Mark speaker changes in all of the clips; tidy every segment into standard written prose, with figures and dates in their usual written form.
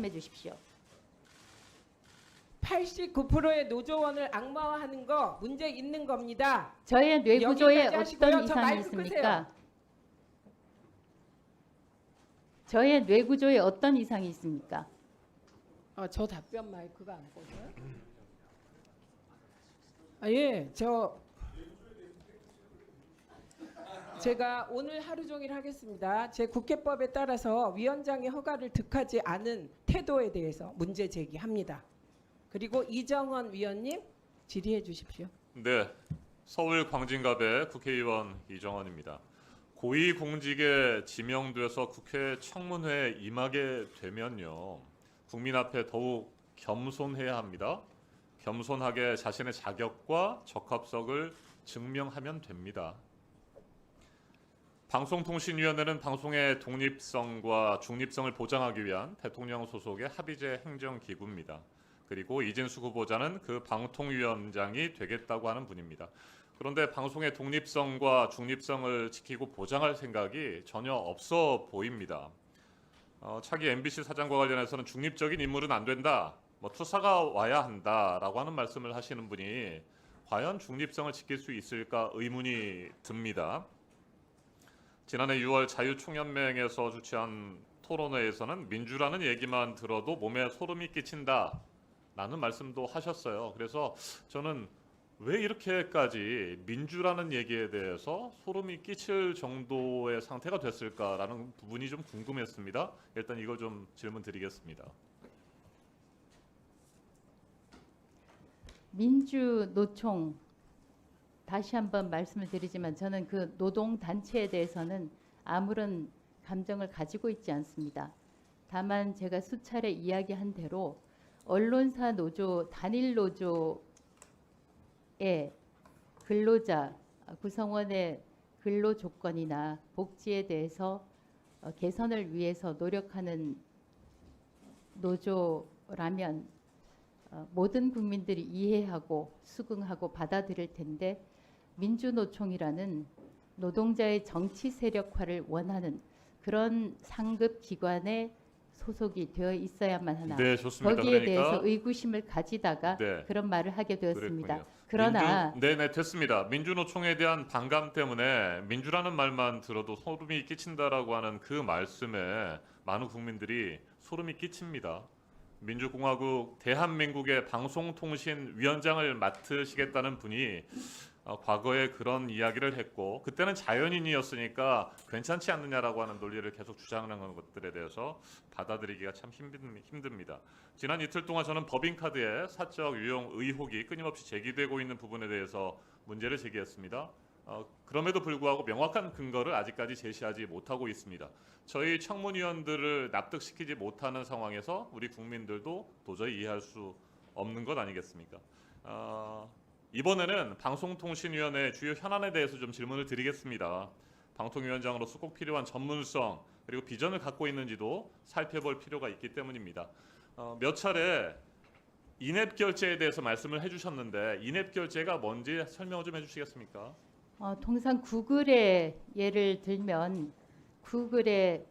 Speaker 1: 해 주십시오.
Speaker 2: 89%의 노조원을 악마화하는 거 문제 있는 겁니다.
Speaker 1: 저의 뇌구조에
Speaker 2: 여기까지 하시고요.
Speaker 1: 어떤
Speaker 2: 저
Speaker 1: 이상이
Speaker 2: 마이크
Speaker 1: 있습니까?
Speaker 2: 끄세요.
Speaker 1: 저의 뇌구조에 어떤 이상이 있습니까?
Speaker 2: 저 답변 마이크가 안 꺼져요? 예, 제가 오늘 하루 종일 하겠습니다. 제 국회법에 따라서 위원장의 허가를 득하지 않은 태도에 대해서 문제 제기합니다. 그리고 이정헌 위원님 질의해 주십시오.
Speaker 3: 네, 서울 광진갑의 국회의원 이정헌입니다. 고위공직에 지명돼서 국회 청문회에 임하게 되면요, 국민 앞에 더욱 겸손해야 합니다. 겸손하게 자신의 자격과 적합성을 증명하면 됩니다. 방송통신위원회는 방송의 독립성과 중립성을 보장하기 위한 대통령 소속의 합의제 행정기구입니다. 그리고 이진숙 후보자는 그 방통위원장이 되겠다고 하는 분입니다. 그런데 방송의 독립성과 중립성을 지키고 보장할 생각이 전혀 없어 보입니다. 차기 MBC 사장과 관련해서는 중립적인 인물은 안 된다, 투사가 와야 한다라고 하는 말씀을 하시는 분이 과연 중립성을 지킬 수 있을까 의문이 듭니다. 지난해 6월 자유총연맹에서 주최한 토론회에서는 민주라는 얘기만 들어도 몸에 소름이 끼친다 라는 말씀도 하셨어요. 그래서 저는 왜 이렇게까지 민주라는 얘기에 대해서 소름이 끼칠 정도의 상태가 됐을까라는 부분이 좀 궁금했습니다. 일단 이걸 좀 질문 드리겠습니다.
Speaker 1: 민주노총 다시 한번 말씀을 드리지만 저는 그 노동단체에 대해서는 아무런 감정을 가지고 있지 않습니다. 다만 제가 수차례 이야기한 대로 언론사 노조, 단일 노조의 근로자, 구성원의 근로 조건이나 복지에 대해서 개선을 위해서 노력하는 노조라면 모든 국민들이 이해하고 수긍하고 받아들일 텐데, 민주노총이라는 노동자의 정치 세력화를 원하는 그런 상급 기관에 소속이 되어 있어야만 하나,
Speaker 3: 네, 좋습니다.
Speaker 1: 거기에
Speaker 3: 그러니까
Speaker 1: 대해서 의구심을 가지다가
Speaker 3: 네,
Speaker 1: 그런 말을 하게 되었습니다.
Speaker 3: 그랬군요.
Speaker 1: 그러나
Speaker 3: 네네, 됐습니다. 민주노총에 대한 반감 때문에 민주라는 말만 들어도 소름이 끼친다라고 하는 그 말씀에 많은 국민들이 소름이 끼칩니다. 민주공화국 대한민국의 방송통신위원장을 맡으시겠다는 분이 과거에 그런 이야기를 했고, 그때는 자연인이었으니까 괜찮지 않느냐라고 하는 논리를 계속 주장하는 것들에 대해서 받아들이기가 참 힘듭니다. 지난 이틀 동안 저는 법인카드의 사적 유용 의혹이 끊임없이 제기되고 있는 부분에 대해서 문제를 제기했습니다. 그럼에도 불구하고 명확한 근거를 아직까지 제시하지 못하고 있습니다. 저희 청문위원들을 납득시키지 못하는 상황에서 우리 국민들도 도저히 이해할 수 없는 것 아니겠습니까? 이번에는 방송통신위원회 주요 현안에 대해서 좀 질문을 드리겠습니다. 방통위원장으로서 꼭 필요한 전문성 그리고 비전을 갖고 있는지도 살펴볼 필요가 있기 때문입니다. 몇 차례 인앱 결제에 대해서 말씀을 해주셨는데 인앱 결제가 뭔지 설명 좀 해주시겠습니까?
Speaker 1: 통상 구글의 예를 들면 구글의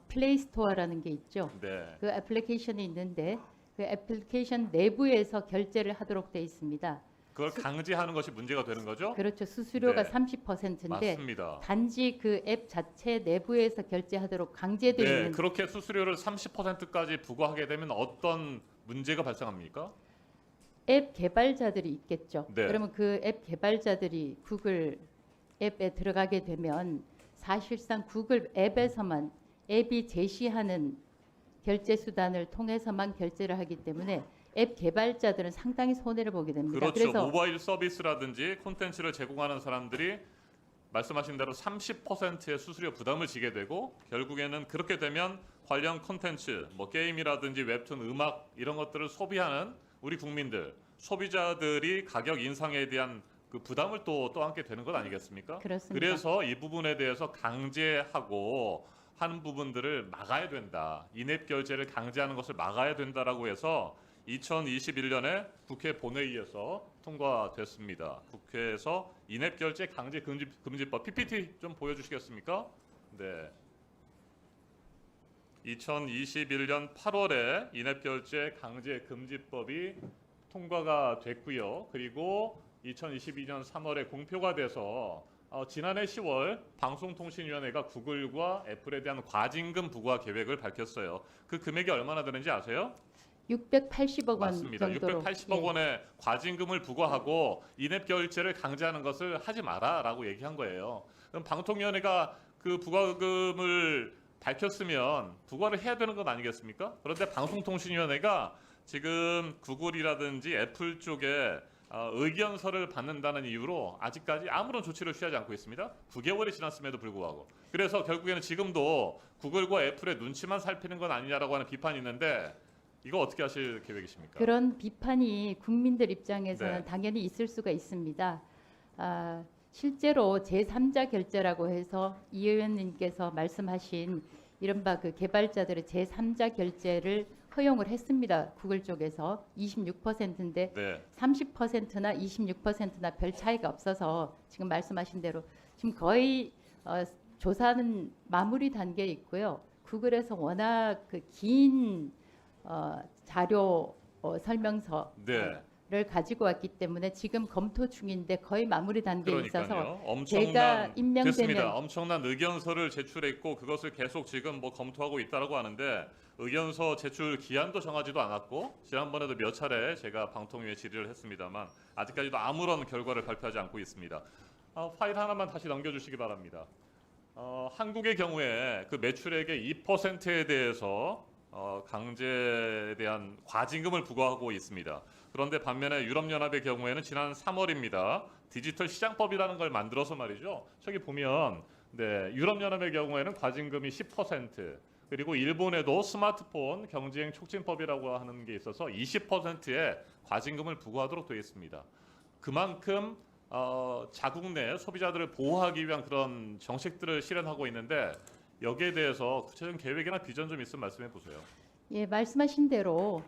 Speaker 1: 플레이스토어라는 게 있죠.
Speaker 3: 네.
Speaker 1: 그 애플리케이션이 있는데 그 애플리케이션 내부에서 결제를 하도록 돼 있습니다.
Speaker 3: 그걸 강제하는 것이 문제가 되는 거죠?
Speaker 1: 그렇죠. 수수료가
Speaker 3: 네.
Speaker 1: 30%인데
Speaker 3: 맞습니다.
Speaker 1: 단지 그 앱 자체 내부에서 결제하도록 강제되어
Speaker 3: 네,
Speaker 1: 있는,
Speaker 3: 그렇게 수수료를 30%까지 부과하게 되면 어떤 문제가 발생합니까?
Speaker 1: 앱 개발자들이 있겠죠.
Speaker 3: 네.
Speaker 1: 그러면 그 앱 개발자들이 구글 앱에 들어가게 되면 사실상 구글 앱에서만, 앱이 제시하는 결제 수단을 통해서만 결제를 하기 때문에 앱 개발자들은 상당히 손해를 보게 됩니다.
Speaker 3: 그렇죠.
Speaker 1: 그래서
Speaker 3: 모바일 서비스라든지 콘텐츠를 제공하는 사람들이 말씀하신 대로 30%의 수수료 부담을 지게 되고, 결국에는 그렇게 되면 관련 콘텐츠, 게임이라든지 웹툰, 음악 이런 것들을 소비하는 우리 국민들, 소비자들이 가격 인상에 대한 그 부담을 또 안게 되는 것 아니겠습니까?
Speaker 1: 그렇습니다.
Speaker 3: 그래서 이 부분에 대해서 강제하고 하는 부분들을 막아야 된다. 인앱 결제를 강제하는 것을 막아야 된다라고 해서 2021년에 국회 본회의에서 통과됐습니다. 국회에서 인앱 결제 강제 금지법 PPT 좀 보여주시겠습니까? 네. 2021년 8월에 인앱결제 강제금지법이 통과가 됐고요. 그리고 2022년 3월에 공표가 돼서 지난해 10월 방송통신위원회가 구글과 애플에 대한 과징금 부과 계획을 밝혔어요. 그 금액이 얼마나 되는지 아세요?
Speaker 1: 680억 원
Speaker 3: 맞습니다.
Speaker 1: 정도로.
Speaker 3: 680억
Speaker 1: 예.
Speaker 3: 원의 과징금을 부과하고 인앱 결제를 강제하는 것을 하지 마라라고 얘기한 거예요. 그럼 방통위원회가 그 부과금을 밝혔으면 부과를 해야 되는 건 아니겠습니까? 그런데 방송통신위원회가 지금 구글이라든지 애플 쪽에 의견서를 받는다는 이유로 아직까지 아무런 조치를 취하지 않고 있습니다. 9개월이 지났음에도 불구하고. 그래서 결국에는 지금도 구글과 애플의 눈치만 살피는 건 아니냐라고 하는 비판이 있는데 이거 어떻게 하실 계획이십니까?
Speaker 1: 그런 비판이 국민들 입장에서는
Speaker 3: 네.
Speaker 1: 당연히 있을 수가 있습니다. 실제로 제3자 결제라고 해서 이 의원님께서 말씀하신 이른바 그 개발자들의 제3자 결제를 허용을 했습니다. 구글 쪽에서 26%인데
Speaker 3: 네.
Speaker 1: 30%나 26%나 별 차이가 없어서 지금 말씀하신 대로 지금 거의 조사는 마무리 단계에 있고요. 구글에서 워낙 그 긴 자료 설명서를
Speaker 3: 네.
Speaker 1: 가지고 왔기 때문에 지금 검토 중인데 거의 마무리 단계에 있어서
Speaker 3: 그러니까요.
Speaker 1: 제가 임명되면
Speaker 3: 됐습니다. 엄청난 의견서를 제출했고 그것을 계속 지금 뭐 검토하고 있다라고 하는데 의견서 제출 기한도 정하지도 않았고 지난번에도 몇 차례 제가 방통위에 질의를 했습니다만 아직까지도 아무런 결과를 발표하지 않고 있습니다. 파일 하나만 다시 넘겨주시기 바랍니다. 한국의 경우에 그 매출액의 2%에 대해서 강제에 대한 과징금을 부과하고 있습니다. 그런데 반면에 유럽연합의 경우에는 지난 3월입니다. 디지털 시장법이라는 걸 만들어서 말이죠. 저기 보면 네, 유럽연합의 경우에는 과징금이 10%, 그리고 일본에도 스마트폰 경쟁 촉진법이라고 하는 게 있어서 20%의 과징금을 부과하도록 되어 있습니다. 그만큼 자국 내 소비자들을 보호하기 위한 그런 정책들을 실현하고 있는데 여기에 대해서 구체적인 계획이나 비전 좀 있으면 말씀해 보세요.
Speaker 1: 예, 말씀하신 대로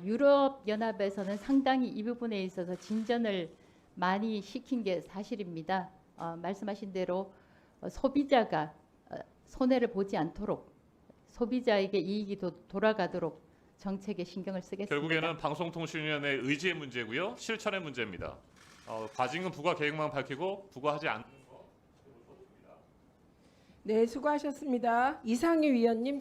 Speaker 1: 유럽 연합에서는 상당히 이 부분에 있어서 진전을 많이 시킨 게 사실입니다. 말씀하신 대로 소비자가 손해를 보지 않도록 소비자에게 이익이 돌아가도록 정책에 신경을 쓰겠습니다.
Speaker 3: 결국에는 방송통신위원회의 의지의 문제고요. 실천의 문제입니다. 과징금 부과 계획만 밝히고 부과하지 않는 거.
Speaker 2: 네, 수고하셨습니다. 이상희 위원님.